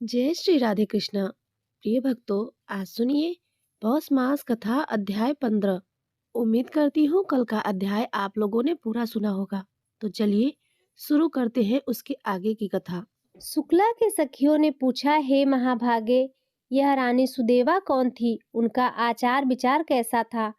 जय श्री राधे कृष्णा। प्रिय भक्तों, आज सुनिए पौष मास कथा अध्याय 15। उम्मीद करती हूँ कल का अध्याय आप लोगों ने पूरा सुना होगा। तो चलिए शुरू करते हैं उसके आगे की कथा। शुक्ला के सखियों ने पूछा, हे महाभागे, यह रानी सुदेवा कौन थी? उनका आचार विचार कैसा था?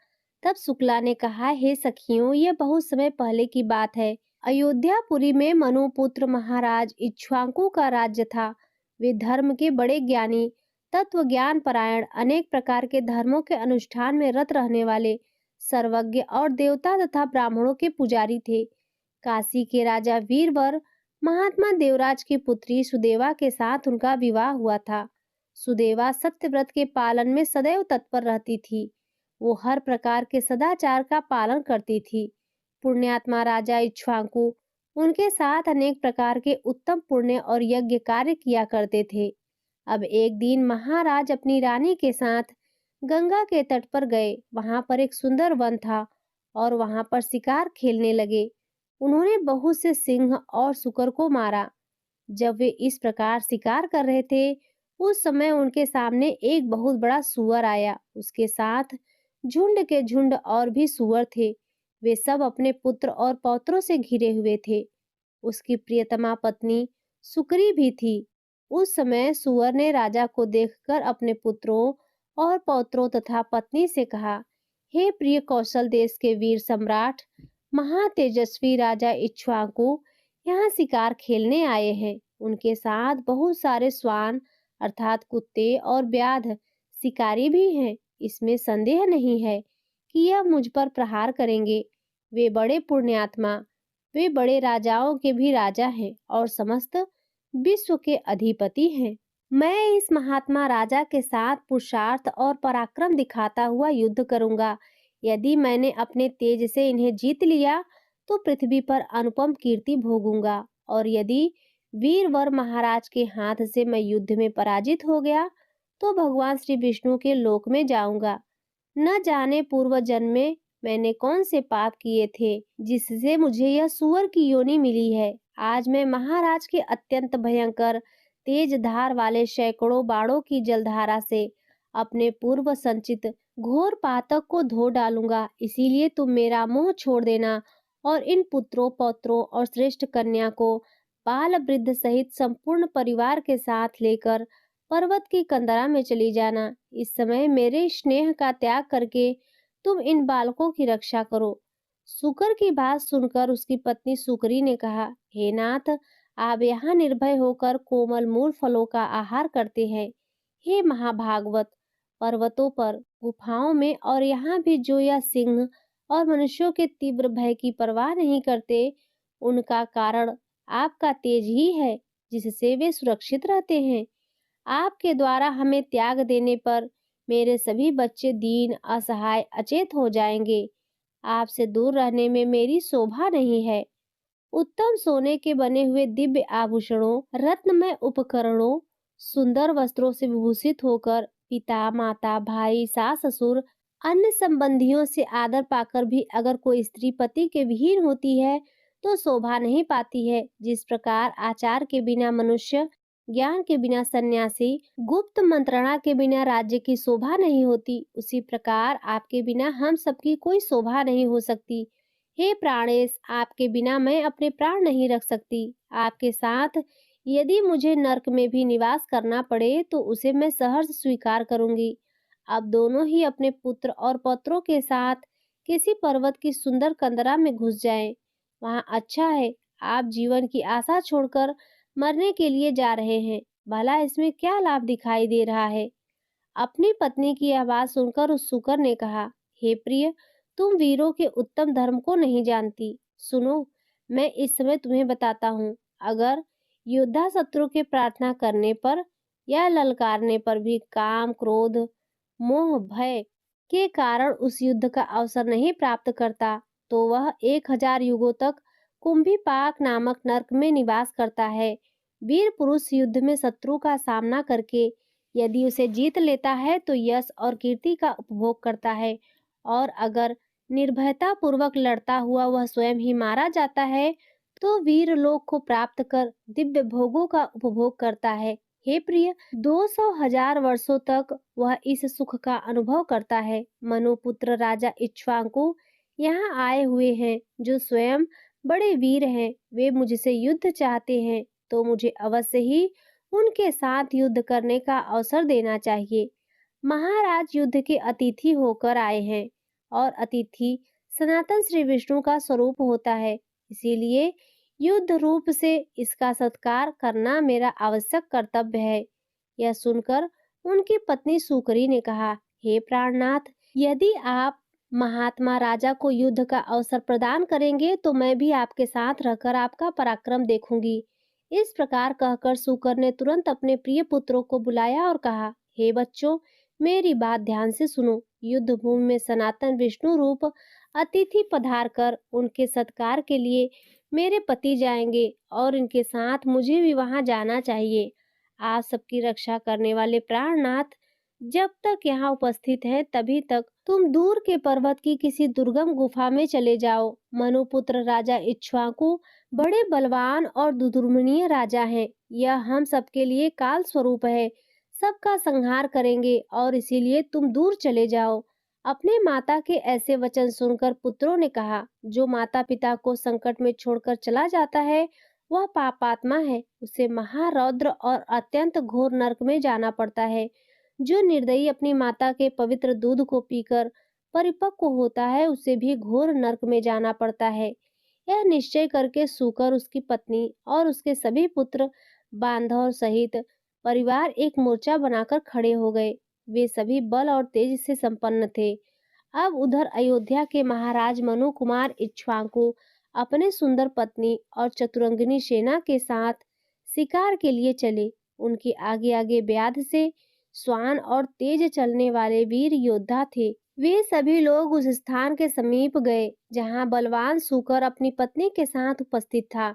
तब शुक्ला ने कहा, हे सखियों, यह बहुत समय पहले की बात है। अयोध्यापुरी में मनुपुत्र महाराज इक्ष्वाकु का राज्य था। वे धर्म के बड़े ज्ञानी, तत्व ज्ञान परायण, अनेक प्रकार के धर्मों के अनुष्ठान में रत रहने वाले, सर्वज्ञ और देवता तथा ब्राह्मणों के पुजारी थे। काशी के राजा वीरवर महात्मा देवराज की पुत्री सुदेवा के साथ उनका विवाह हुआ था। सुदेवा सत्यव्रत के पालन में सदैव तत्पर रहती थी। वो हर प्रकार के सदाचार का पालन करती थी। पुण्यात्मा राजा इक्ष्वाकु उनके साथ अनेक प्रकार के उत्तम पुण्य और यज्ञ कार्य किया करते थे। अब एक दिन महाराज अपनी रानी के साथ गंगा के तट पर गए। वहां पर एक सुंदर वन था और वहां पर शिकार खेलने लगे। उन्होंने बहुत से सिंह और सुकर को मारा। जब वे इस प्रकार शिकार कर रहे थे, उस समय उनके सामने एक बहुत बड़ा सूअर आया। उसके साथ झुंड के झुंड और भी सूअर थे। वे सब अपने पुत्र और पौत्रों से घिरे हुए थे। उसकी प्रियतमा पत्नी सुकरी भी थी। उस समय सूअर ने राजा को देखकर अपने पुत्रों और पौत्रों तथा पत्नी से कहा, हे प्रिय कौशल देश के वीर सम्राट, महातेजस्वी राजा इक्ष्वाकु यहाँ शिकार खेलने आए हैं। उनके साथ बहुत सारे स्वान अर्थात कुत्ते और व्याध शिकारी भी हैं। इसमें संदेह नहीं है कि यह मुझ पर प्रहार करेंगे। वे बड़े पुण्यात्मा, वे बड़े राजाओं के भी राजा हैं और समस्त विश्व के अधिपति हैं। मैं इस महात्मा राजा के साथ पुरुषार्थ और पराक्रम दिखाता हुआ युद्ध करूंगा। यदि मैंने अपने तेज से इन्हें जीत लिया तो पृथ्वी पर अनुपम कीर्ति भोगूंगा, और यदि वीरवर महाराज के हाथ से मैं युद्ध में पराजित हो गया तो भगवान श्री विष्णु के लोक में जाऊंगा। न जाने पूर्व जन्म में मैंने कौन से पाप किए थे जिससे मुझे यह सूअर की योनि मिली है। आज मैं महाराज के अत्यंत भयंकर तेज धार वाले सैकड़ों बाणों की जलधारा से अपने पूर्व संचित घोर पातक को धो डालूंगा। इसीलिए तुम मेरा मोह छोड़ देना और इन पुत्रों पौत्रों और श्रेष्ठ कन्या को बाल वृद्ध सहित संपूर्ण परिवार के साथ लेकर पर्वत की कंदरा में चली जाना। इस समय मेरे स्नेह का त्याग करके तुम इन बालकों की रक्षा करो। सुकर की बात सुनकर उसकी पत्नी सुकरी ने कहा, हे नाथ, आप यहाँ निर्भय होकर कोमल मूल फलों का आहार करते हैं। हे महाभागवत, पर्वतों पर, गुफाओं में और यहाँ भी जो यह सिंह और मनुष्यों के तीव्र भय की परवाह नहीं करते, उनका कारण आपका तेज ही है, जिससे वे सुरक्षित रहते हैं। आपके द्वारा हमें त्याग देने पर मेरे सभी बच्चे दीन, असहाय, अचेत हो जाएंगे। आपसे दूर रहने में मेरी शोभा नहीं है। उत्तम सोने के बने हुए दिव्य आभूषणों, रत्नमय उपकरणों, सुंदर वस्त्रों से विभूषित होकर पिता, माता, भाई, सास, ससुर, अन्य संबंधियों से आदर पाकर भी अगर कोई स्त्री पति के विहीन होती है तो शोभा नहीं पाती है। जिस प्रकार आचार के बिना मनुष्य, ज्ञान के बिना सन्यासी, गुप्त मंत्रणा के बिना राज्य की शोभा नहीं होती, उसी प्रकार आपके बिना हम सबकी कोई शोभा नहीं हो सकती। हे प्राणेश, आपके बिना मैं अपने प्राण नहीं रख सकती। आपके साथ यदि मुझे नरक में भी निवास करना पड़े तो उसे मैं सहर्ष स्वीकार करूंगी। अब दोनों ही अपने पुत्र और पौत्रों के साथ किसी पर्वत की सुंदर कंदरा में घुस जाएं। वहां अच्छा है। आप जीवन की आशा छोड़कर मरने के लिए जा रहे हैं। भला इसमें क्या लाभ दिखाई दे रहा है? अपनी पत्नी की आवाज सुनकर उस सुकर ने कहा, हे प्रिय, तुम वीरों के उत्तम धर्म को नहीं जानती। सुनो, मैं इस समय तुम्हें बताता हूँ। अगर योद्धा शत्रु के प्रार्थना करने पर या ललकारने पर भी काम, क्रोध, मोह, भय के कारण उस युद्ध का अवसर नहीं प्राप्त करता, तो वह 1000 युगों तक कुंभीपाक नामक नरक में निवास करता है। वीर पुरुष युद्ध में शत्रु का सामना करके यदि उसे जीत लेता है तो यश और कीर्ति का उपभोग करता है, और अगर निर्भयता पूर्वक लड़ता हुआ वह स्वयं ही मारा जाता है तो वीर लोक को प्राप्त कर दिव्य भोगों का उपभोग करता है। हे प्रिय, 200 हजार वर्षों तक वह इस सुख का अनुभव करता है। मनुपुत्र राजा इक्ष्वाकु यहाँ आए हुए हैं, जो स्वयं बड़े वीर हैं। वे मुझसे युद्ध चाहते हैं, तो मुझे अवश्य ही उनके साथ युद्ध करने का अवसर देना चाहिए। महाराज युद्ध के अतिथि होकर आए हैं, और अतिथि सनातन श्री विष्णु का स्वरूप होता है। इसीलिए युद्ध रूप से इसका सत्कार करना मेरा आवश्यक कर्तव्य है। यह सुनकर उनकी पत्नी सुकरी ने कहा, हे प्राणनाथ, यदि आप महात्मा राजा को युद्ध का अवसर प्रदान करेंगे तो मैं भी आपके साथ रहकर आपका पराक्रम देखूंगी। इस प्रकार कहकर सुकर ने तुरंत अपने प्रिय पुत्रों को बुलाया और कहा, हे बच्चों, मेरी बात ध्यान से सुनो। युद्ध भूमि में सनातन विष्णु रूप अतिथि पधार कर उनके सत्कार के लिए मेरे पति जाएंगे, और इनके साथ मुझे भी वहां जाना चाहिए। आप सबकी रक्षा करने वाले प्राणनाथ जब तक यहाँ उपस्थित हैं, तभी तक तुम दूर के पर्वत की किसी दुर्गम गुफा में चले जाओ। मनुपुत्र राजा इक्ष्वाकु बड़े बलवान और दुर्दमनीय राजा हैं। यह हम सबके लिए काल स्वरूप है, सबका संहार करेंगे, और इसीलिए तुम दूर चले जाओ। अपने माता के ऐसे वचन सुनकर पुत्रों ने कहा, जो माता पिता को संकट में छोड़कर चला जाता है, वह पापात्मा है। उसे महारौद्र और अत्यंत घोर नरक में जाना पड़ता है। जो निर्दयी अपनी माता के पवित्र दूध को पीकर परिपक्व होता है, उसे भी घोर नरक में जाना पड़ता है। यह निश्चय करके सूकर, उसकी पत्नी और उसके सभी पुत्र बांधव सहित परिवार एक मोर्चा बनाकर खड़े हो गए। वे सभी बल और तेज से संपन्न थे। अब उधर अयोध्या के महाराज मनु कुमार इक्ष्वाकु अपने सुंदर पत्नी और चतुरंगिनी सेना के साथ शिकार के लिए चले। उनके आगे आगे व्याध से श्वान और तेज चलने वाले वीर योद्धा थे। वे सभी लोग उस स्थान के समीप गए जहां बलवान सूकर अपनी पत्नी के साथ उपस्थित था।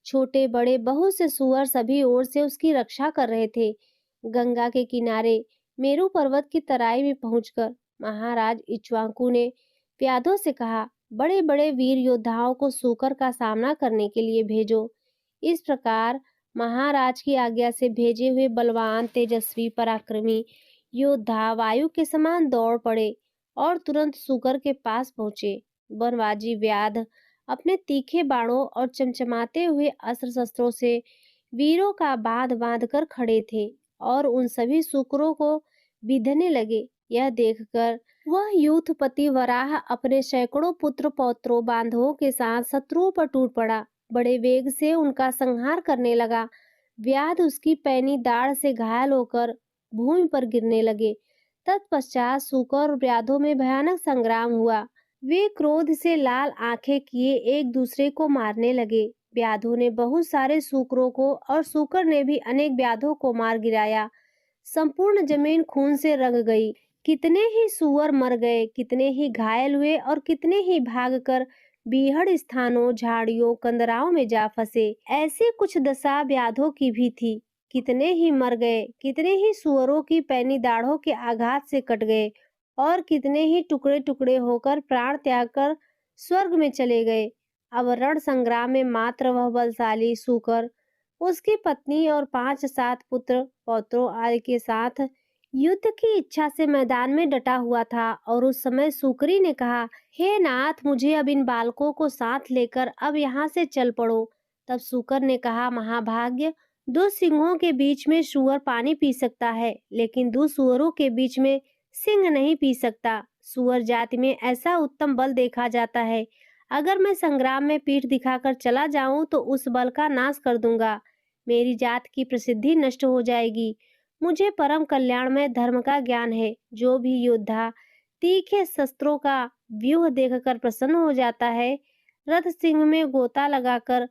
छोटे बड़े बहुत से सुअर सभी ओर से उसकी रक्षा कर रहे थे। गंगा के किनारे मेरु पर्वत की तराई में पहुंचकर महाराज इक्ष्वाकु ने व्याधों से कहा, बड़े बड़े वीर योद्धाओं को सूकर का सामना करने के लिए भेजो। इस प्रकार महाराज की आज्ञा से भेजे हुए बलवान तेजस्वी पराक्रमी योद्धा वायु के समान दौड़ पड़े और तुरंत सूकर के पास पहुंचे। बनवाजी व्याध अपने तीखे बाणों और चमचमाते हुए अस्त्र शस्त्रों से वीरों का बांध बांध कर खड़े थे और उन सभी सूकरों को बीधने लगे। यह देखकर वह यूथपति वराह अपने सैकड़ों पुत्र पौत्रों बांधवों के साथ शत्रुओं पर टूट पड़ा। बड़े वेग से उनका संहार करने लगा। व्याध उसकी पैनी दाढ़ से घायल होकर भूमि पर गिरने लगे। तत्पश्चात सूकर और व्याधों में भयानक संग्राम हुआ। वे क्रोध से लाल आंखें किए एक दूसरे को मारने लगे। व्याधों ने बहुत सारे सूकरों को और सूकर ने भी अनेक व्याधों को मार गिराया। संपूर्ण जमीन खून से रंग गई। कितने ही सूअर मर गए, कितने ही घायल हुए और कितने ही भागकर बीहड़ स्थानों, झाड़ियों, कंदराओं में जा फंसे। ऐसी कुछ दशा व्याधों की भी थी। कितने ही मर गए, कितने ही सूअरों की पैनी दाढ़ों के आघात से कट गए और कितने ही टुकड़े टुकड़े होकर प्राण त्याग कर स्वर्ग में चले गए। अब रण संग्राम में मात्र वह बलशाली सूकर, उसकी पत्नी और 5-7 पुत्र पौत्रों आदि के साथ युद्ध की इच्छा से मैदान में डटा हुआ था। और उस समय सूकरी ने कहा, हे नाथ, मुझे अब इन बालकों को साथ लेकर अब यहाँ से चल पड़ो। तब सूकर ने कहा, महाभाग्य, 2 सिंहों के बीच में सूअर पानी पी सकता है, लेकिन 2 सूअरों के बीच में सिंह नहीं पी सकता। सूअर जाति में ऐसा उत्तम बल देखा जाता है, अगर मैं संग्राम में पीठ दिखाकर चला जाऊं तो उस बल का नाश कर दूंगा। मेरी जात की प्रसिद्धि नष्ट हो जाएगी। मुझे परम कल्याणमय धर्म का ज्ञान है। जो भी योद्धा तीखे शस्त्रों का व्यूह देखकर प्रसन्न हो जाता है, रथ सिंह में गोता लगाकर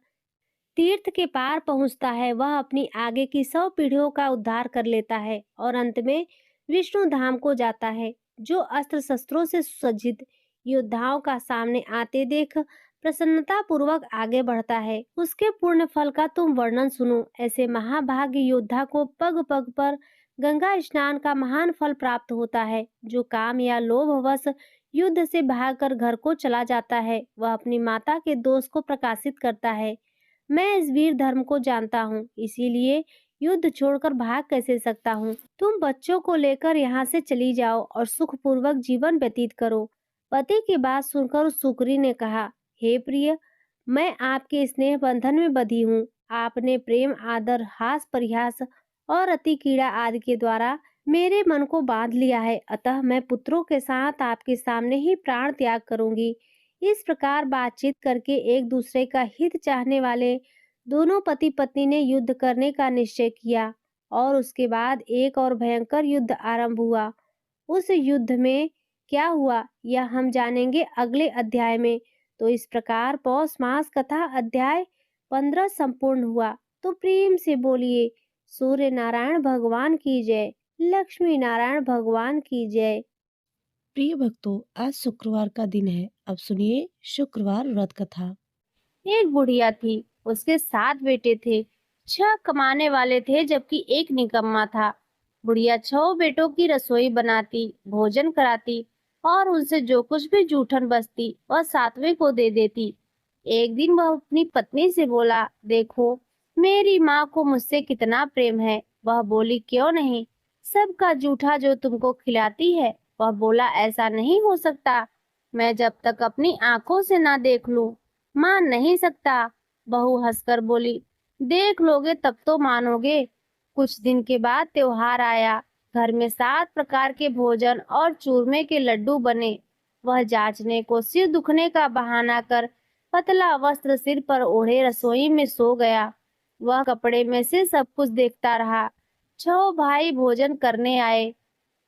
तीर्थ के पार पहुंचता है, वह अपनी आगे की 100 पीढ़ियों का उद्धार कर लेता है और अंत में विष्णु धाम को जाता है। जो अस्त्र शस्त्रों से सुसज्जित योद्धाओं का सामने आते देख प्रसन्नता पूर्वक आगे बढ़ता है, उसके पुण्य फल का तुम वर्णन सुनो। ऐसे महाभाग्य योद्धा को पग पग पर गंगा स्नान का महान फल प्राप्त होता है। जो काम या लोभवश युद्ध से भागकर घर को चला जाता है, वह अपनी माता के दोष को प्रकाशित करता है। मैं इस वीर धर्म को जानता हूँ, इसीलिए युद्ध छोड़कर भाग कैसे सकता हूँ? तुम बच्चों को लेकर यहाँ से चली जाओ और सुखपूर्वक जीवन व्यतीत करो। पति की बात सुनकर उस सुकरी ने कहा, हे प्रिय, मैं आपके स्नेह बंधन में बंधी हूँ। आपने प्रेम, आदर, हास परिहास और अति कीड़ा आदि के द्वारा मेरे मन को बांध लिया है, अतः मैं पुत्रों के साथ आपके सामने ही प्राण त्याग करूंगी। इस प्रकार बातचीत करके एक दूसरे का हित चाहने वाले दोनों पति पत्नी ने युद्ध करने का निश्चय किया और उसके बाद एक और भयंकर युद्ध आरंभ हुआ। उस युद्ध में क्या हुआ यह हम जानेंगे अगले अध्याय में। तो इस प्रकार पौष मास कथा अध्याय 15 संपूर्ण हुआ। तो प्रेम से बोलिए सूर्य नारायण भगवान की जय, लक्ष्मी नारायण भगवान की जय। प्रिय भक्तों, आज शुक्रवार का दिन है। अब सुनिए शुक्रवार व्रत कथा। एक बुढ़िया थी, उसके 7 बेटे थे। 6 कमाने वाले थे जबकि एक निकम्मा था। बुढ़िया 6 बेटों की रसोई बनाती, भोजन कराती और उनसे जो कुछ भी जूठन बचती वह 7वें को दे देती। एक दिन वह अपनी पत्नी से बोला, देखो मेरी माँ को मुझसे कितना प्रेम है। वह बोली, क्यों नहीं, सबका जूठा जो तुमको खिलाती है। वह बोला, ऐसा नहीं हो सकता, मैं जब तक अपनी आंखों से ना देख लूं मान नहीं सकता। बहू हंसकर बोली, देख लोगे तब तो मानोगे। कुछ दिन के बाद त्योहार आया। घर में 7 प्रकार के भोजन और चूरमे के लड्डू बने। वह जांचने को सिर दुखने का बहाना कर पतला वस्त्र सिर पर ओढ़े रसोई में सो गया। वह कपड़े में से सब कुछ देखता रहा। 6 भाई भोजन करने आए।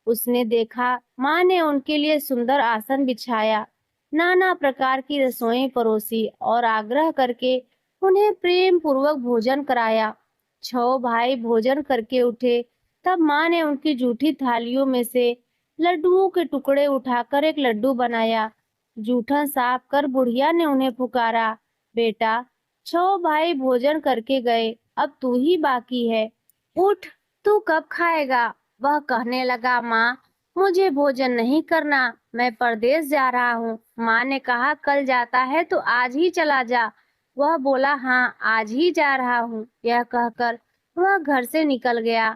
उसने देखा माँ ने उनके लिए सुंदर आसन बिछाया, नाना प्रकार की रसोई परोसी और आग्रह करके उन्हें प्रेम पूर्वक भोजन कराया। 6 भाई भोजन करके उठे, तब माँ ने उनकी जूठी थालियों में से लड्डुओं के टुकड़े उठाकर एक लड्डू बनाया। जूठन साफ कर बुढ़िया ने उन्हें पुकारा, बेटा 6 भाई भोजन करके गए, अब तू ही बाकी है, उठ, तू कब खाएगा। वह कहने लगा, माँ मुझे भोजन नहीं करना, मैं परदेश जा रहा हूँ। माँ ने कहा, कल जाता है तो आज ही चला जा। वह बोला, हाँ आज ही जा रहा हूँ। यह कहकर वह घर से निकल गया।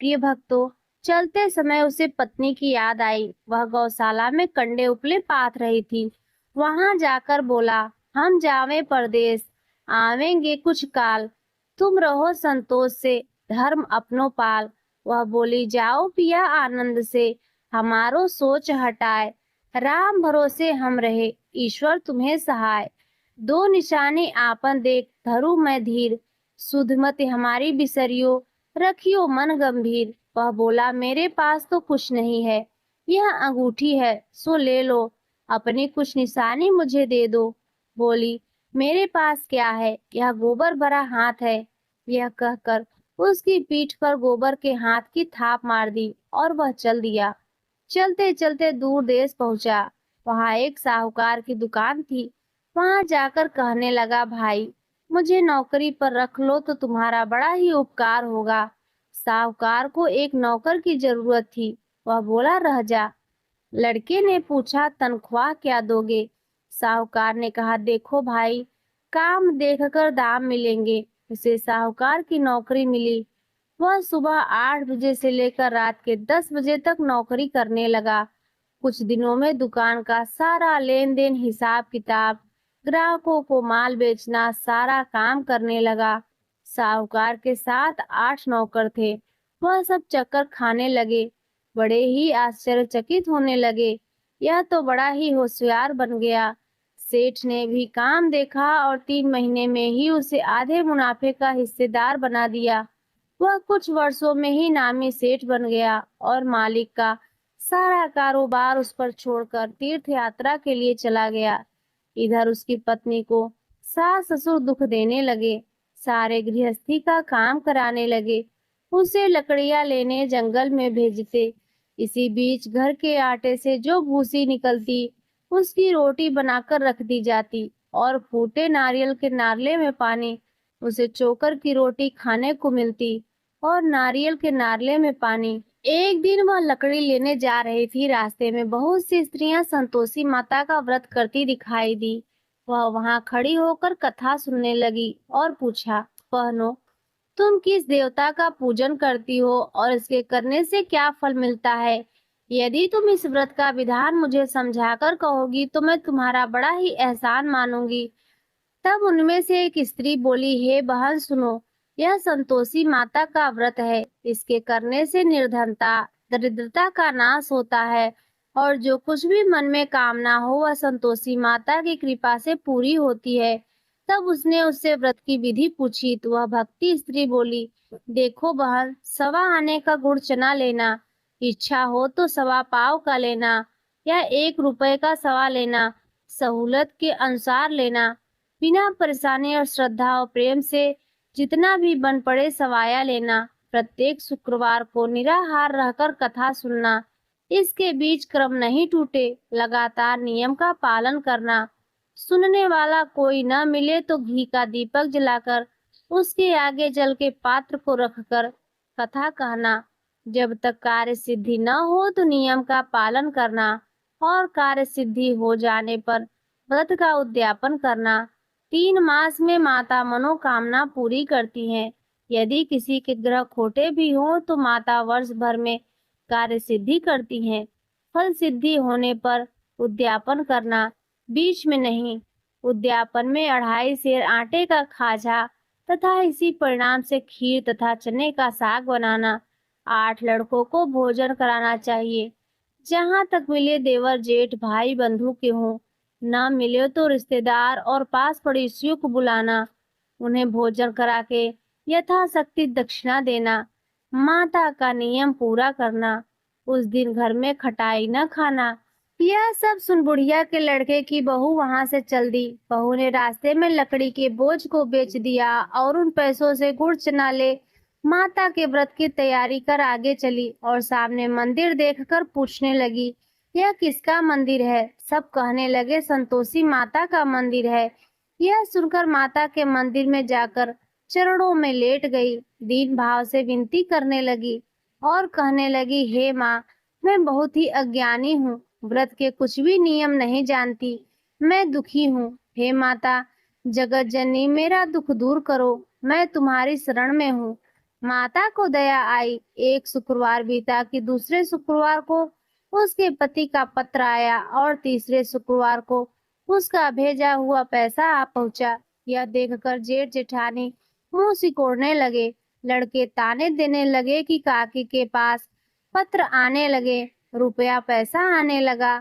प्रिय भक्तों, चलते समय उसे पत्नी की याद आई। वह गौशाला में कंडे उपले पाथ रही थी। वहां जाकर बोला, हम जावे परदेश, आवेंगे कुछ काल, तुम रहो संतोष से, धर्म अपनो पाल। वह बोली, जाओ पिया आनंद से, हमारो सोच हटाए, राम भरोसे हम रहे, ईश्वर तुम्हें सहाय। 2 निशानी आपन देख धरू मैं धीर, सुध मत हमारी बिसरियो, रखियो मन गंभीर। वह बोला, मेरे पास तो कुछ नहीं है, यह अंगूठी है सो ले लो, अपनी कुछ निशानी मुझे दे दो। बोली, मेरे पास क्या है, यह गोबर भरा हाथ है। यह कहकर उसकी पीठ पर गोबर के हाथ की थाप मार दी और वह चल दिया। चलते चलते दूर देश पहुंचा। वहां एक साहूकार की दुकान थी। वहां जाकर कहने लगा, भाई मुझे नौकरी पर रख लो तो तुम्हारा बड़ा ही उपकार होगा। साहूकार को एक नौकर की जरूरत थी। वह बोला, रह जा। लड़के ने पूछा, तनख्वाह क्या दोगे। साहूकार ने कहा, देखो भाई, काम देखकर दाम मिलेंगे। उसे साहूकार की नौकरी मिली। वह सुबह 8 बजे से लेकर रात के 10 बजे तक नौकरी करने लगा। कुछ दिनों में दुकान का सारा लेन देन, हिसाब किताब, ग्राहकों को माल बेचना, सारा काम करने लगा। साहूकार के साथ 8 नौकर थे। वह सब चक्कर खाने लगे, बड़े ही आश्चर्यचकित होने लगे। यह तो बड़ा ही होशियार बन गया। सेठ ने भी काम देखा और 3 महीने में ही उसे आधे मुनाफे का हिस्सेदार बना दिया। वह कुछ वर्षों में ही नामी सेठ बन गया और मालिक का सारा कारोबार उस पर छोड़कर तीर्थ यात्रा के लिए चला गया। इधर उसकी पत्नी को सास ससुर दुख देने लगे, सारे गृहस्थी का काम कराने लगे, उसे लकड़ियां लेने जंगल में भेजते। इसी बीच घर के आटे से जो भूसी निकलती उसकी रोटी बनाकर रख दी जाती और फूटे नारियल के नारले में पानी, उसे चोकर की रोटी खाने को मिलती और नारियल के नारले में पानी। एक दिन वह लकड़ी लेने जा रही थी। रास्ते में बहुत सी स्त्रियां संतोषी माता का व्रत करती दिखाई दी। वह वहां खड़ी होकर कथा सुनने लगी और पूछा, बहनों तुम किस देवता का पूजन करती हो और इसके करने से क्या फल मिलता है? यदि तुम इस व्रत का विधान मुझे समझाकर कहोगी तो मैं तुम्हारा बड़ा ही एहसान मानूंगी। तब उनमें से एक स्त्री बोली, हे बहन सुनो, यह संतोषी माता का व्रत है। इसके करने से निर्धनता, दरिद्रता का नाश होता है और जो कुछ भी मन में कामना हो वह संतोषी माता की कृपा से पूरी होती है। तब उसने उससे व्रत की विधि पूछी तो वह भक्ति स्त्री बोली, देखो बहन, सवा आने का गुड़ चना लेना, इच्छा हो तो सवा पाव का लेना या 1 रुपए का सवा लेना, सहूलत के अनुसार लेना, बिना परेशानी और श्रद्धा और प्रेम से जितना भी बन पड़े सवाया लेना। प्रत्येक शुक्रवार को निराहार रहकर कथा सुनना, इसके बीच क्रम नहीं टूटे, लगातार नियम का पालन करना। सुनने वाला कोई न मिले तो घी का दीपक जलाकर उसके आगे जल के पात्र को रखकर कथा कहना। जब तक कार्य सिद्धि न हो तो नियम का पालन करना और कार्य सिद्धि हो जाने पर व्रत का उद्यापन करना। 3 मास में माता मनोकामना पूरी करती हैं। यदि किसी के ग्रह खोटे भी हों तो माता वर्ष भर में कार्य सिद्धि करती हैं। फल सिद्धि होने पर उद्यापन करना, बीच में नहीं। उद्यापन में 2.5 सेर आटे का खाजा तथा इसी परिणाम से खीर तथा चने का साग बनाना। 8 लड़कों को भोजन कराना चाहिए। जहाँ तक मिले देवर जेठ भाई बंधु के हों, ना मिले तो रिश्तेदार और पास पड़ोसियों को बुलाना, उन्हें भोजन करा के यथाशक्ति दक्षिणा देना। माता का नियम पूरा करना, उस दिन घर में खटाई न खाना। यह सब सुन बुढ़िया के लड़के की बहू वहां से चल दी। बहू ने रास्ते में लकड़ी के बोझ को बेच दिया और उन पैसों से गुड़ चना ले माता के व्रत की तैयारी कर आगे चली और सामने मंदिर देखकर पूछने लगी, यह किसका मंदिर है? सब कहने लगे, संतोषी माता का मंदिर है। यह सुनकर माता के मंदिर में जाकर चरणों में लेट गई, दीन भाव से विनती करने लगी और कहने लगी, हे माँ, मैं बहुत ही अज्ञानी हूँ, व्रत के कुछ भी नियम नहीं जानती, मैं दुखी हूँ। हे माता, जगत जननी, मेरा दुख दूर करो, मैं तुम्हारी शरण में हूँ। माता को दया आई। एक शुक्रवार बीता कि दूसरे शुक्रवार को उसके पति का पत्र आया और तीसरे शुक्रवार को उसका भेजा हुआ पैसा आ पहुंचा। यह देखकर जेठ जेठानी मुंह सिकोड़ने लगे। लड़के ताने देने लगे कि काकी के पास पत्र आने लगे, रुपया पैसा आने लगा,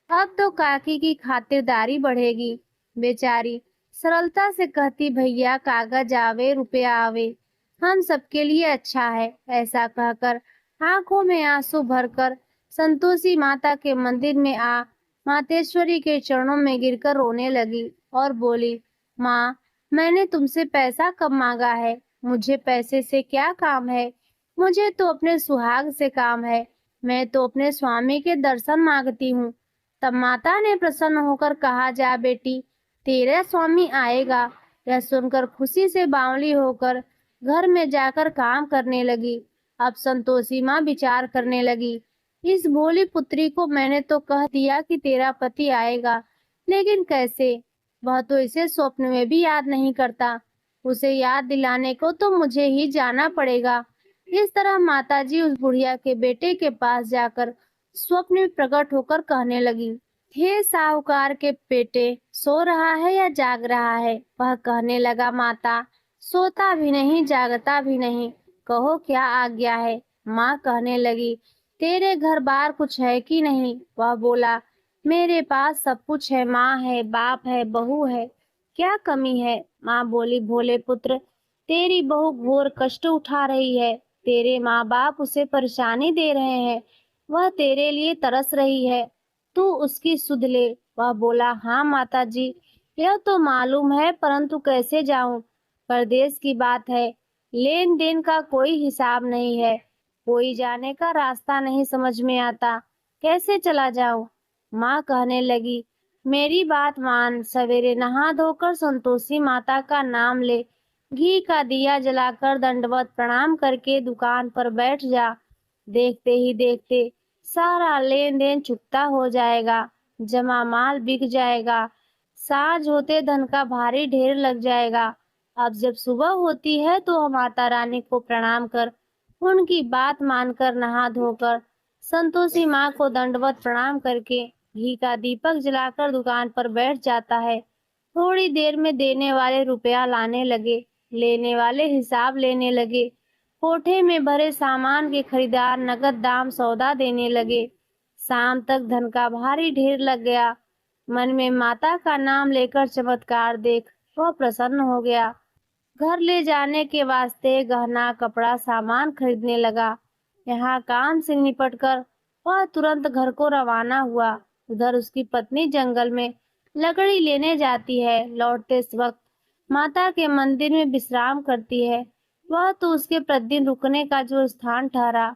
अब तो काकी की खातिरदारी बढ़ेगी। बेचारी सरलता से कहती, भैया कागज आवे रुपया आवे, हम सबके लिए अच्छा है। ऐसा कहकर आंखों में आंसू भरकर संतोषी माता के मंदिर में आ मातेश्वरी के चरणों में गिरकर रोने लगी और बोली, माँ, मैंने तुमसे पैसा कब मांगा है? मुझे पैसे से क्या काम है? मुझे तो अपने सुहाग से काम है। मैं तो अपने स्वामी के दर्शन मांगती हूँ। तब माता ने प्रसन्न होकर कहा, जा बेटी, तेरा स्वामी आएगा। यह सुनकर खुशी से बावली होकर घर में जाकर काम करने लगी। अब संतोषी माँ विचार करने लगी, इस भोली पुत्री को मैंने तो कह दिया कि तेरा पति आएगा, लेकिन कैसे? वह तो इसे स्वप्न में भी याद नहीं करता। उसे याद दिलाने को तो मुझे ही जाना पड़ेगा। इस तरह माताजी उस बुढ़िया के बेटे के पास जाकर स्वप्न में प्रकट होकर कहने लगी, हे साहूकार के बेटे, सो रहा है या जाग रहा है? वह कहने लगा, माता, सोता भी नहीं जागता भी नहीं, कहो क्या आज्ञा है? माँ कहने लगी, तेरे घर बार कुछ है कि नहीं? वह बोला, मेरे पास सब कुछ है, माँ है, बाप है, बहू है, क्या कमी है? माँ बोली, भोले पुत्र, तेरी बहू घोर कष्ट उठा रही है, तेरे माँ बाप उसे परेशानी दे रहे हैं, वह तेरे लिए तरस रही है, तू उसकी सुध ले। वह बोला, हाँ माता जी, यह तो मालूम है, परंतु कैसे जाऊं? परदेश की बात है, लेन देन का कोई हिसाब नहीं है, कोई जाने का रास्ता नहीं समझ में आता, कैसे चला जाऊं? माँ कहने लगी, मेरी बात मान, सवेरे नहा धोकर संतोषी माता का नाम ले, घी का दिया जलाकर दंडवत प्रणाम करके दुकान पर बैठ जा। देखते ही देखते सारा लेन देन चुकता हो जाएगा, जमा माल बिक जाएगा, साझ होते धन का भारी ढेर लग जाएगा अब जब सुबह होती है तो वह माता रानी को प्रणाम कर उनकी बात मानकर नहा धोकर संतोषी माँ को दंडवत प्रणाम करके घी का दीपक जलाकर दुकान पर बैठ जाता है। थोड़ी देर में देने वाले रुपया लाने लगे, लेने वाले हिसाब लेने लगे। कोठे में भरे सामान के खरीदार नगद दाम सौदा देने लगे। शाम तक धन का भारी ढेर लग गया। मन में माता का नाम लेकर चमत्कार देख वह प्रसन्न हो गया। घर ले जाने के वास्ते गहना कपड़ा सामान खरीदने लगा। यहाँ काम से निपटकर वह तुरंत घर को रवाना हुआ। उधर उसकी पत्नी जंगल में लकड़ी लेने जाती है। लौटते इस वक्त माता के मंदिर में विश्राम करती है। वह तो उसके प्रतिदिन रुकने का जो स्थान ठहरा।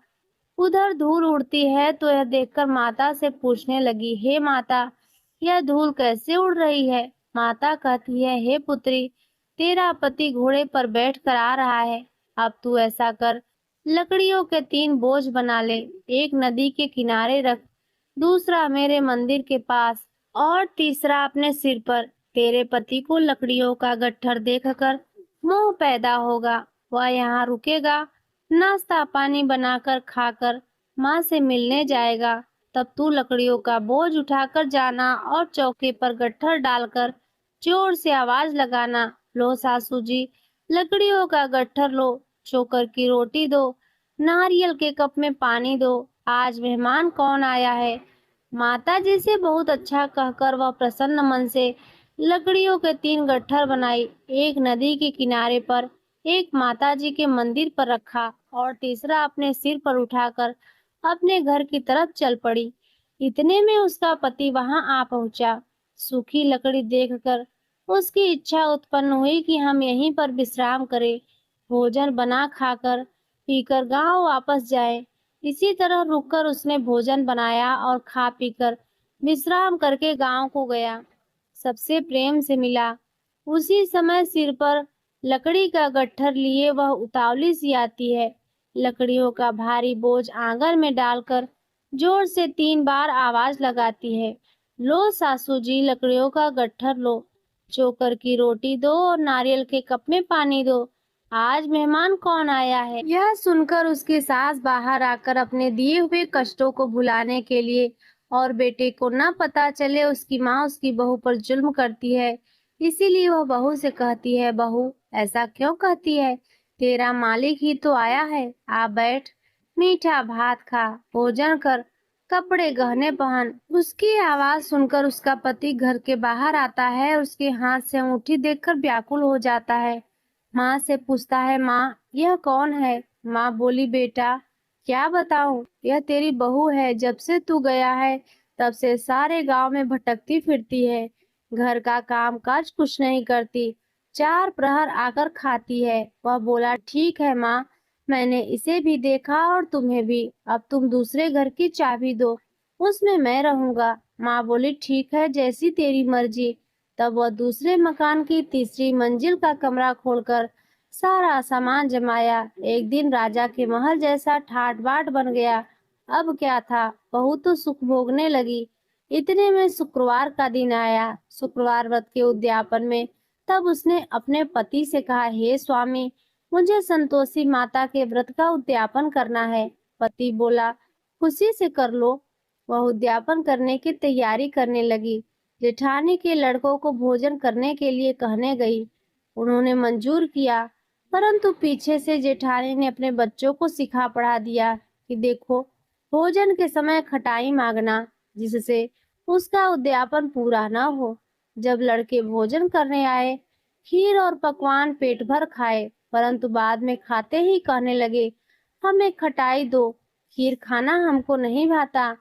उधर धूल उड़ती है तो यह देखकर माता से पूछने लगी, हे माता, यह धूल कैसे उड़ रही है? माता कहती है, हे पुत्री, तेरा पति घोड़े पर बैठ कर आ रहा है। अब तू ऐसा कर, लकड़ियों के 3 बोझ बना ले, एक नदी के किनारे रख, दूसरा मेरे मंदिर के पास और तीसरा अपने सिर पर। तेरे पति को लकड़ियों का गट्ठर देखकर मोह पैदा होगा, वह यहाँ रुकेगा, नाश्ता पानी बनाकर खाकर माँ से मिलने जाएगा। तब तू लकड़ियों का बोझ उठाकर जाना और चौके पर गट्ठर डालकर जोर से आवाज लगाना, लो सासू जी, लकड़ियों का गट्ठर लो, चोकर की रोटी दो, नारियल के कप में पानी दो, आज मेहमान कौन आया है। माता जी से बहुत अच्छा कहकर वह प्रसन्न मन से लकड़ियों के 3 गट्ठर बनाई। एक नदी के किनारे पर, एक माता जी के मंदिर पर रखा और तीसरा अपने सिर पर उठाकर अपने घर की तरफ चल पड़ी। इतने में उसका पति वहां आ पहुंचा। सूखी लकड़ी देखकर उसकी इच्छा उत्पन्न हुई कि हम यहीं पर विश्राम करें, भोजन बना खाकर पीकर गांव वापस जाएं। इसी तरह रुककर उसने भोजन बनाया और खा पीकर विश्राम करके गांव को गया। सबसे प्रेम से मिला। उसी समय सिर पर लकड़ी का गट्ठर लिए वह उतावली सी आती है। लकड़ियों का भारी बोझ आंगन में डालकर जोर से 3 बार आवाज लगाती है, लो सासू जी, लकड़ियों का गट्ठर लो, चोकर की रोटी दो और नारियल के कप में पानी दो, आज मेहमान कौन आया है। यह सुनकर उसकी सास बाहर आकर अपने दिए हुए कष्टों को भुलाने के लिए और बेटे को न पता चले उसकी माँ उसकी बहू पर जुल्म करती है, इसीलिए वह बहू से कहती है, बहू ऐसा क्यों कहती है, तेरा मालिक ही तो आया है, आ बैठ, मीठा भात खा, भोजन कर, कपड़े गहने पहन। उसकी आवाज सुनकर उसका पति घर के बाहर आता है। उसके हाथ से अंगूठी देखकर व्याकुल हो जाता है। माँ से पूछता है, माँ यह कौन है? माँ बोली, बेटा क्या बताऊं, यह तेरी बहू है। जब से तू गया है तब से सारे गांव में भटकती फिरती है, घर का काम काज कुछ नहीं करती, 4 प्रहर आकर खाती है। वह बोला, ठीक है माँ, मैंने इसे भी देखा और तुम्हें भी, अब तुम दूसरे घर की चाबी दो, उसमें मैं रहूंगा। माँ बोली, ठीक है, जैसी तेरी मर्जी। तब वह दूसरे मकान की तीसरी मंजिल का कमरा खोलकर सारा सामान जमाया। एक दिन राजा के महल जैसा ठाट बाट बन गया। अब क्या था, बहू तो सुख भोगने लगी। इतने में शुक्रवार का दिन आया। शुक्रवार व्रत के उद्यापन में तब उसने अपने पति से कहा, हे स्वामी, मुझे संतोषी माता के व्रत का उद्यापन करना है। पति बोला, खुशी से कर लो। वह उद्यापन करने की तैयारी करने लगी। जेठानी के लड़कों को भोजन करने के लिए कहने गई। उन्होंने मंजूर किया, परंतु पीछे से जेठानी ने अपने बच्चों को सिखा पढ़ा दिया कि देखो, भोजन के समय खटाई मांगना, जिससे उसका उद्यापन पूरा न हो। जब लड़के भोजन करने आए, खीर और पकवान पेट भर खाए, परंतु बाद में खाते ही कहने लगे, हमें खटाई दो, खीर खाना हमको नहीं भाता।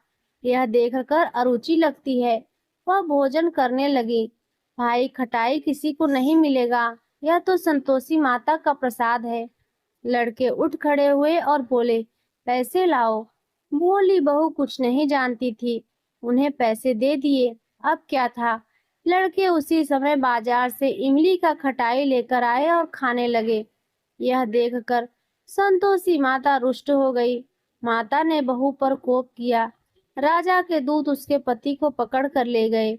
यह देखकर अरुचि लगती है। वह भोजन करने लगी। भाई, खटाई किसी को नहीं मिलेगा, यह तो संतोषी माता का प्रसाद है। लड़के उठ खड़े हुए और बोले, पैसे लाओ। भोली बहू कुछ नहीं जानती थी, उन्हें पैसे दे दिए। अब क्या था, लड़के उसी समय बाजार से इमली का खटाई लेकर आए और खाने लगे। यह देखकर संतोषी माता रुष्ट हो गई। माता ने बहू पर कोप किया। राजा के दूत उसके पति को पकड़ कर ले गए।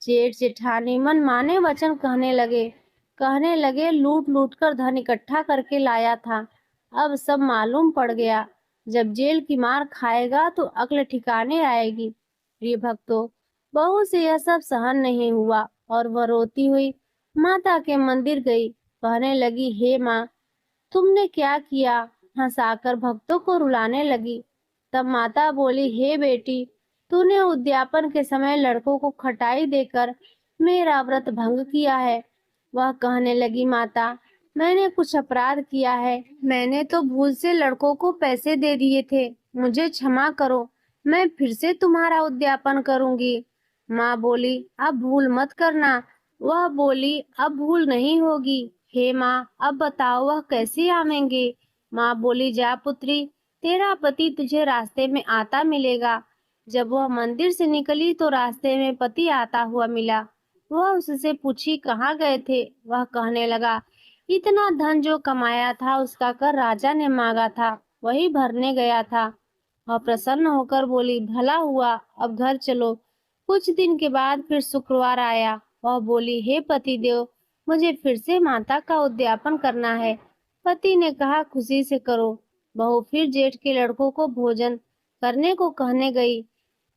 जेठ जेठानी मन माने वचन कहने लगे। कहने लगे लूट लूट कर धन इकट्ठा करके लाया था, अब सब मालूम पड़ गया। जब जेल की मार खाएगा तो अक्ल ठिकाने आएगी। प्रिय भक्तों, बहू से यह सब सहन नहीं हुआ और वह रोती हुई माता के मंदिर गई। कहने लगी, हे माँ, तुमने क्या किया? हंसाकर भक्तों को रुलाने लगी। तब माता बोली, हे बेटी, तूने उद्यापन के समय लड़कों को खटाई देकर मेरा व्रत भंग किया है। वह कहने लगी, माता, मैंने कुछ अपराध किया है। मैंने तो भूल से लड़कों को पैसे दे दिए थे। मुझे क्षमा करो, मैं फिर से तुम्हारा उद्यापन करूंगी। माँ बोली, अब भूल मत करना। वह बोली, अब भूल नहीं होगी। हे माँ, अब बताओ वह कैसे आवेंगे? माँ बोली, जा पुत्री, तेरा पति तुझे रास्ते में आता मिलेगा। जब वह मंदिर से निकली तो रास्ते में पति आता हुआ मिला। वह उससे पूछी, कहाँ गए थे? वह कहने लगा, इतना धन जो कमाया था उसका कर राजा ने मांगा था, वही भरने गया था। वह प्रसन्न होकर बोली, भला हुआ, अब घर चलो। कुछ दिन के बाद फिर शुक्रवार आया। वह बोली, हे पतिदेव, मुझे फिर से माता का उद्यापन करना है। पति ने कहा, खुशी से करो। बहू फिर जेठ के लड़कों को भोजन करने को कहने गई।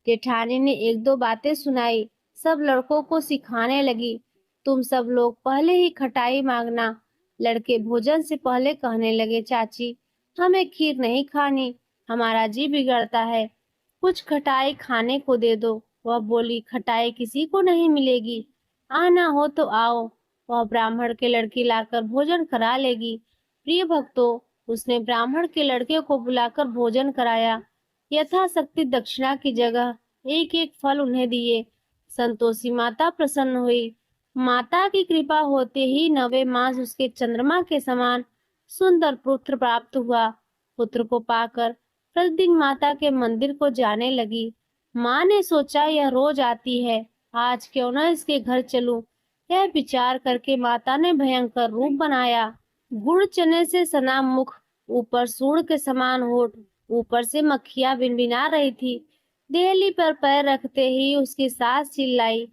जेठानी ने एक दो बातें सुनाई, सब लड़कों को सिखाने लगी, तुम सब लोग पहले ही खटाई मांगना। लड़के भोजन से पहले कहने लगे, चाची, हमें खीर नहीं खानी, हमारा जी बिगड़ता है, कुछ खटाई खाने को दे दो। वह बोली, खटाई किसी को नहीं मिलेगी, आना हो तो आओ, वह ब्राह्मण के लड़की लाकर भोजन करा लेगी। प्रिय भक्तों, उसने ब्राह्मण के लड़के को बुलाकर भोजन कराया। यथाशक्ति दक्षिणा की जगह एक एक फल उन्हें दिए। संतोषी माता प्रसन्न हुई। माता की कृपा होते ही 9वें मास उसके चंद्रमा के समान सुंदर पुत्र प्राप्त हुआ। पुत्र को पाकर प्रतिदिन माता के मंदिर को जाने लगी। माँ ने सोचा, यह रोज आती है, आज क्यों न इसके घर चलूं। यह विचार करके माता ने भयंकर रूप बनाया। गुड़ चने से सना मुख, ऊपर सूंड के समान होठ, ऊपर से मक्खियां भिनभिना रही थी। देहली पर पैर रखते ही उसकी सास चिल्लाई,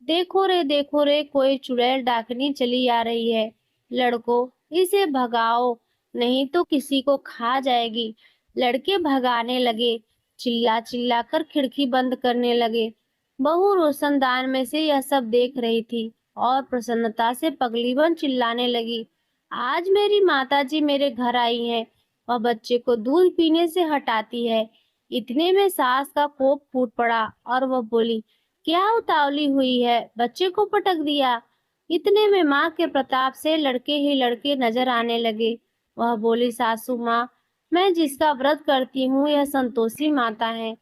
देखो रे, कोई चुड़ैल डाकनी चली आ रही है। लड़को, इसे भगाओ, नहीं तो किसी को खा जाएगी। लड़के भगाने लगे, चिल्ला चिल्ला कर खिड़की बंद करने लगे। बहू रोशनदान में से यह सब देख रही थी और प्रसन्नता से पगलीबन चिल्लाने लगी, आज मेरी माताजी मेरे घर आई हैं। वह बच्चे को दूध पीने से हटाती है। इतने में सास का कोप फूट पड़ा और वह बोली, क्या उतावली हुई है, बच्चे को पटक दिया। इतने में माँ के प्रताप से लड़के ही लड़के नजर आने लगे। वह बोली, सासू माँ, मैं जिसका व्रत करती हूँ यह संतोषी माता है।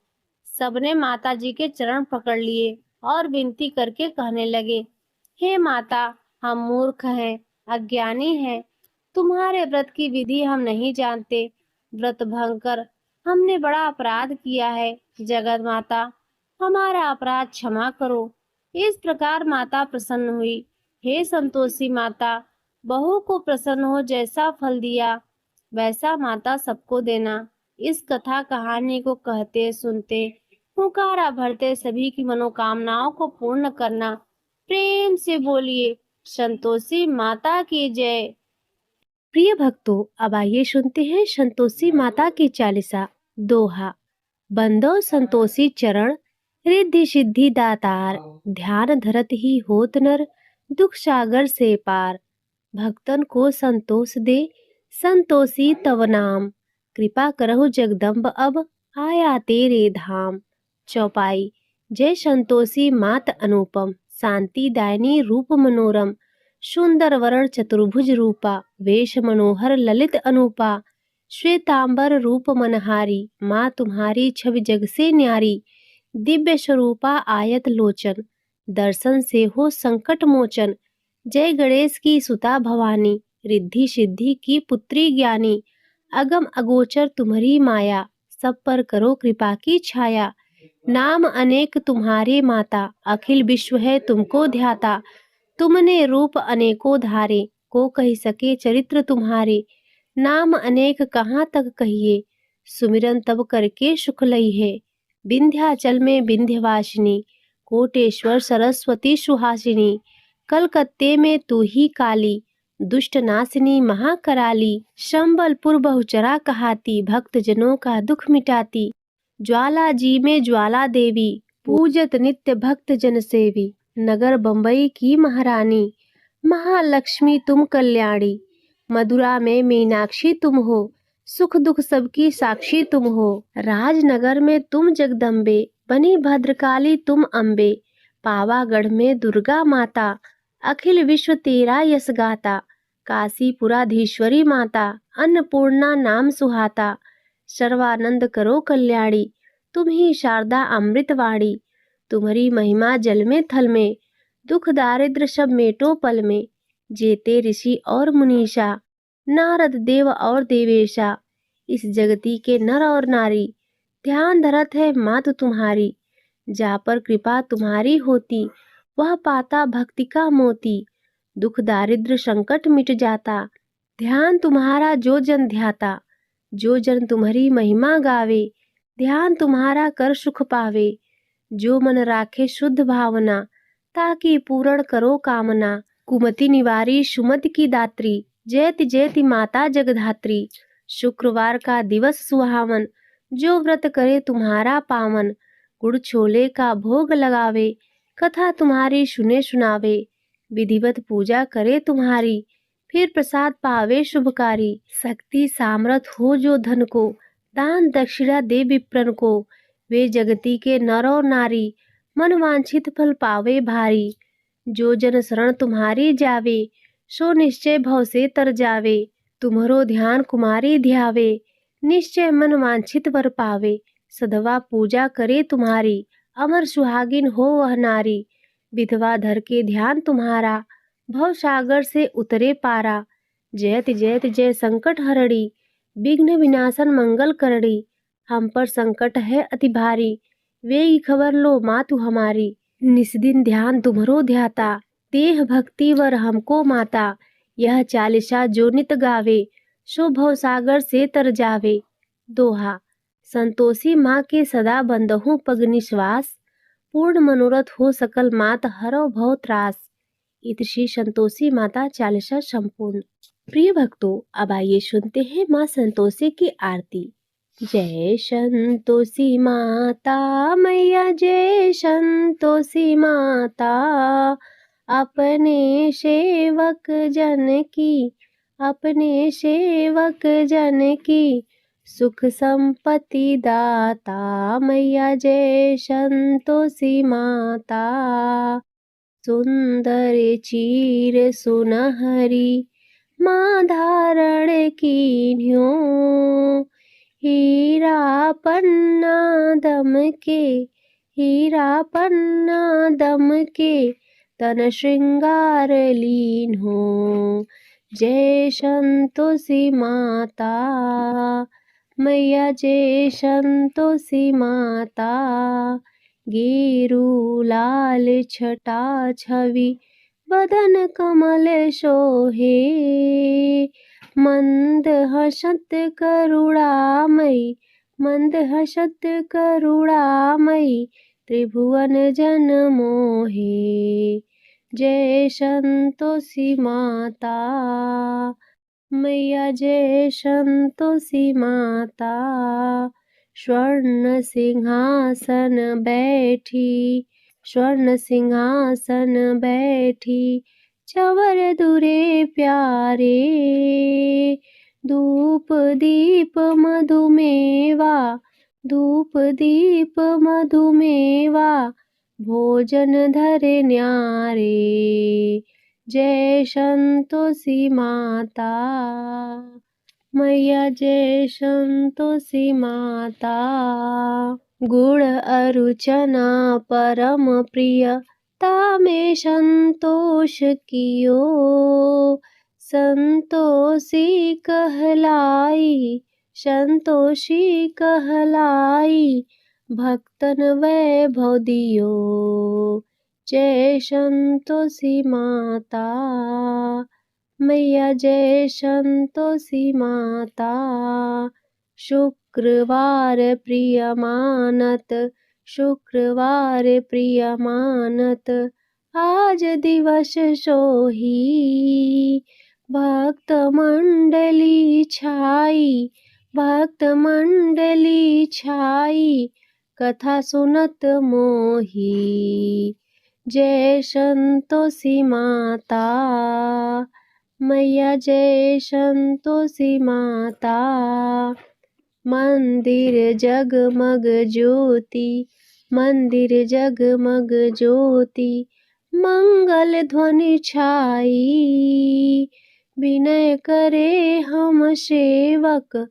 सबने माता जी के चरण पकड़ लिए और विनती करके कहने लगे, हे माता, हम मूर्ख हैं, अज्ञानी हैं, तुम्हारे व्रत की विधि हम नहीं जानते। व्रत भंग कर हमने बड़ा अपराध किया है। जगत माता, हमारा अपराध क्षमा करो। इस प्रकार माता प्रसन्न हुई। हे संतोषी माता, बहू को प्रसन्न हो जैसा फल दिया वैसा माता सबको देना। इस कथा कहानी को कहते सुनते पुकारा भरते सभी की मनोकामनाओं को पूर्ण करना। प्रेम से बोलिए, संतोषी माता की जय। प्रिय भक्तों, अब आइए सुनते हैं संतोषी माता की चालीसा। दोहा। बंदो संतोषी चरण, रिद्धि सिद्धि दातार, ध्यान धरत ही होत नर, दुख सागर से पार। भक्तन को संतोष दे, संतोषी तव नाम, कृपा करहु जगदम्ब अब, आया तेरे धाम। चौपाई। जय संतोषी मात अनुपम, शांति दायनी रूप मनोरम, सुंदर वरण चतुर्भुज रूपा, वेश मनोहर ललित अनूपा, श्वेतांबर रूप मनहारी, माँ तुम्हारी छवि जग से न्यारी। दिव्य स्वरूपा आयत लोचन, दर्शन से हो संकट मोचन। जय गणेश की सुता भवानी, रिद्धि सिद्धि की पुत्री ज्ञानी। अगम अगोचर तुम्हारी माया, सब पर करो कृपा की छाया। नाम अनेक तुम्हारे माता, अखिल विश्व है तुमको ध्याता। तुमने रूप अनेकों धारे, को कह सके चरित्र तुम्हारे। नाम अनेक कहाँ तक कहिए, सुमिरन तब करके सुख लई है। विंध्याचल में विंध्यवासिनी, कोटेश्वर सरस्वती सुहासिनी। कलकत्ते में तू ही काली, दुष्ट नासिनी महाकराली। संबलपुर बहुचरा कहाती, भक्त जनों का दुख मिटाती। ज्वाला जी में ज्वाला देवी, पूजत नित्य भक्त जन सेवी। नगर बम्बई की महारानी, महालक्ष्मी तुम कल्याणी। मथुरा में मीनाक्षी तुम हो, सुख दुख सबकी साक्षी तुम हो। राजनगर में तुम जगदम्बे, बनी भद्रकाली तुम अम्बे। पावागढ़ में दुर्गा माता, अखिल विश्व तेरा यश गाता। काशीपुराधीश्वरी माता, अन्नपूर्णा नाम सुहाता। सर्वानंद करो कल्याणी, तुम ही शारदा अमृतवाणी। तुम्हारी महिमा जल में थल में, दुख दारिद्र सब मेटो पल में। जेते ऋषि और मुनीषा, नारद देव और देवेशा। इस जगती के नर और नारी, ध्यान धरत है मात तुम्हारी। जा पर कृपा तुम्हारी होती, वह पाता भक्ति का मोती। दुख दारिद्र संकट मिट जाता, ध्यान तुम्हारा जो जन ध्याता। जो जन तुम्हारी महिमा गावे, ध्यान तुम्हारा कर सुख पावे। जो मन राखे शुद्ध भावना, ताकि पूर्ण करो कामना। कुमति निवारी सुमति की दात्री, जयति जयति माता जगधात्री। शुक्रवार का दिवस सुहावन, जो व्रत करे तुम्हारा पावन। गुड़ छोले का भोग लगावे, कथा तुम्हारी सुने सुनावे। विधिवत पूजा करे तुम्हारी, फिर प्रसाद पावे शुभकारी। शक्ति सामर्थ हो जो धन को, दान दक्षिणा दे विप्रन को। वे जगती के नर और नारी, मन वांछित फल पावे भारी। जो जन शरण तुम्हारी जावे, सो निश्चय भव से तर जावे। तुम्हरो ध्यान कुमारी ध्यावे, निश्चय मन वांछित वर पावे। सधवा पूजा करे तुम्हारी, अमर सुहागिन हो वह नारी। विधवा धर के ध्यान तुम्हारा, भव सागर से उतरे पारा। जयति जयति जय संकट हरणी, विघ्न विनाशन मंगल करणी। हम पर संकट है अति भारी, वे खबर लो मातु हमारी। निस्दिन ध्यान तुम्हरो ध्याता, देह भक्ति वर हमको माता। यह चालीसा जो नित गावे, सो भव सागर से तर जावे। दोहा। संतोषी माँ के सदा बंदहूँ पग निश्वास, पूर्ण मनोरथ हो सकल मात हरो भव त्रास। इति श्री संतोषी माता चालीसा संपूर्ण। प्रिय भक्तों, अब आइए सुनते हैं माँ संतोषी की आरती। जय संतोषी माता मैया, जय संतोषी माता। अपने सेवक जन की, अपने सेवक जन की, सुख संपत्ति दाता मैया जय संतोषी माता। सुंदर चीर सुनहरी माँ धारण कीन्यो, हीरा पन्ना दम के, हीरा पन्ना दम के, तन श्रृंगार लीन हो। जय संतोषी माता मैया, जय संतोषी माता। गेरू लाल छटा छवि, बदन कमल सोहे। मंद हसत करुणामयी, मंद हसत करुणामयी, त्रिभुवन जन मोहे। जय संतोषी माता मैया, जय संतोषी माता। स्वर्ण सिंहासन बैठी, स्वर्ण सिंहासन बैठी, चवर दुरे प्यारे। धूप दीप मधुमेवा, धूप दीप मधुमेवा, भोजन धरे न्यारे। जय संतोषी माता मैया, जय संतोषी माता। गुण अरुचना परम प्रिय, तामे संतोष कियो। संतोषी कहलाई, संतोषी कहलाई, भक्तन वैभव दियो। जय संतोषी माता मैया, जय संतोषी माता। शुक्रवार प्रिय मानत, शुक्रवार प्रिय मानत, आज दिवस सोही भक्त मंडली छाई, भक्त मंडली छाई, कथा सुनत मोही। जय संतोषी माता, मैया जय संतोषी माता। मंदिर जगमग ज्योति, मंदिर जगमग ज्योति, मंगल ध्वनि छाई। विनय करे हम सेवक,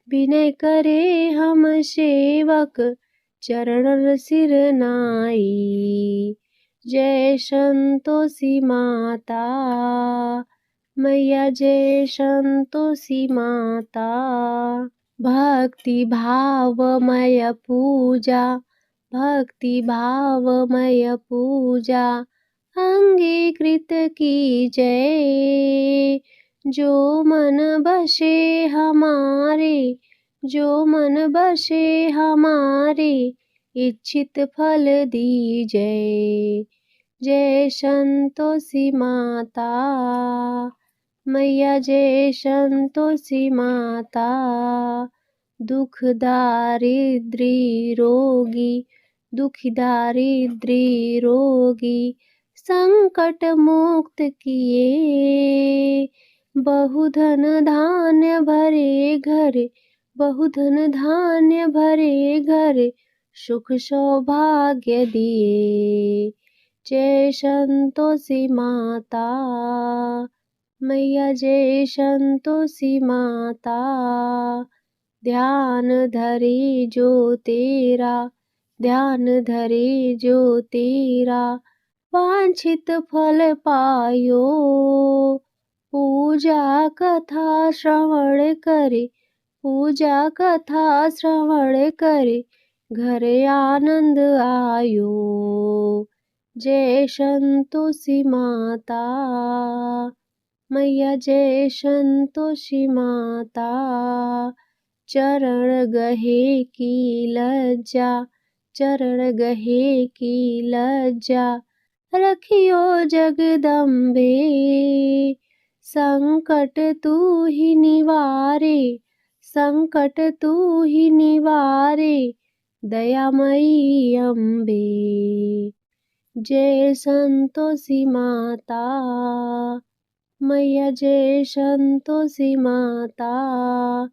विनय करे हम सेवक, चरण सिर नाई। जय संतोषी माता, मैया जय संतोषी माता। भक्ति भावमय पूजा, भक्ति भावमय पूजा, अंगीकृत की जय। जो मन बसे हमारे, जो मन बसे हमारे, इच्छित फल दीजै। जय संतोषी माता, मैया जय संतोषी माता। दुख दारिद्री रोगी, दुख दारिद्री रोगी, संकट मुक्त किए। बहुधन धान्य भरे घर, बहुधन धान्य भरे घर, सुख सौभाग्य दिए। जय संतोषी माता, मैया जय संतोषी माता। ध्यान धरे जो तेरा, ध्यान धरे जो तेरा, वांछित फल पायो। पूजा कथा श्रवण करे, पूजा कथा श्रवण करे, घर आनंद आयो। जय संतोषी माता, मैया जय संतोषी माता। चरण गहे की लज्जा, चरण गहे की लज्जा, रखियो जगदम्बे। संकट तू ही निवारे, संकट तू ही निवारे, दयामयी अम्बे। जय संतोषी माता, मैया जय संतोषी माता।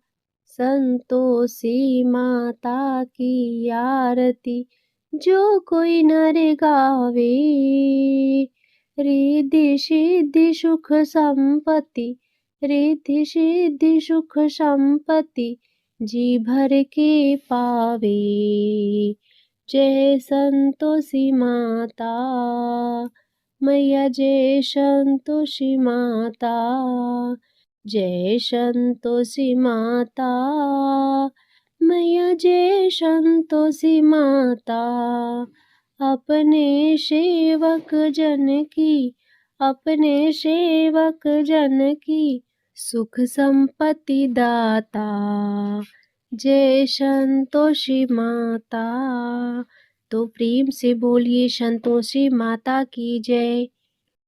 संतोषी माता की आरती जो कोई नर गावे, रिद्धि सिद्धि सुख संपत्ति, रिद्धि सिद्धि सुख संपत्ति, जी भर के पावे। जय संतोषी माता, मैया जय संतोषी माता। जय संतोषी माता, मैया जय संतोषी माता। अपने सेवक जन की, अपने सेवक जन की, सुख संपत्ति दाता। जय संतोषी माता। तो प्रेम से बोलिए संतोषी माता की जय।